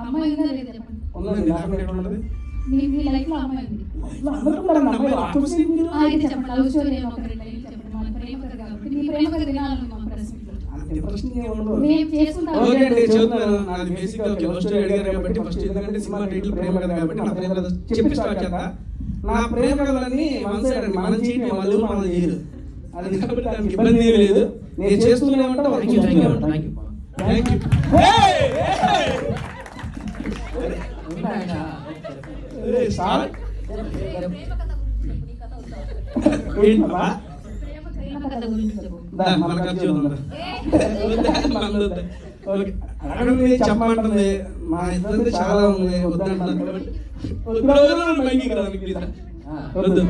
అమ్మాయి ఉందా లేదా చెప్పండి. ఉన్నది లేకుండా ఎట్లున్నది? మీ లైఫ్ లో అమ్మాయి ఉంది. అందరూ కూడా అమ్మాయిలు ఆకుసి మీరు అయితే చెప్పండి, లవ్ స్టోరీ ఏమో ఒక 2 లైన్లు చెప్పండి. మన ప్రేమ కథ కాబట్టి మీ ప్రేమ కథ వినాలని మా ప్రశ్న. అంత ఇంట్రెస్టింగ్ ఏమి ఉండదు. మేము చేసుకుంటాం. ఓకే అండి, చెప్తున్నాను. నాది బేసిక్ గా లవ్ స్టోరీ అడిగారు కాబట్టి ఫస్ట్ ఎందుకంటే సినిమా టైటిల్ ప్రేమ కథ కాబట్టి నా ప్రేమ కథ చెప్పి స్టార్ట్ చేస్తా. నా ప్రేమ కథలన్నీ వన్ సైడ్ అండి, మనం చేయటం వాళ్ళు మనం చేయరు. అది కాబట్టి దానికి ఇబ్బంది ఏమీ లేదు. నేను చేస్తూనే ఉంటా. Thank you. సార్ చెప్పమంటుంది. మా ఇద్దరు చాలా ఉంది, వద్దంటున్నారు. వద్దు.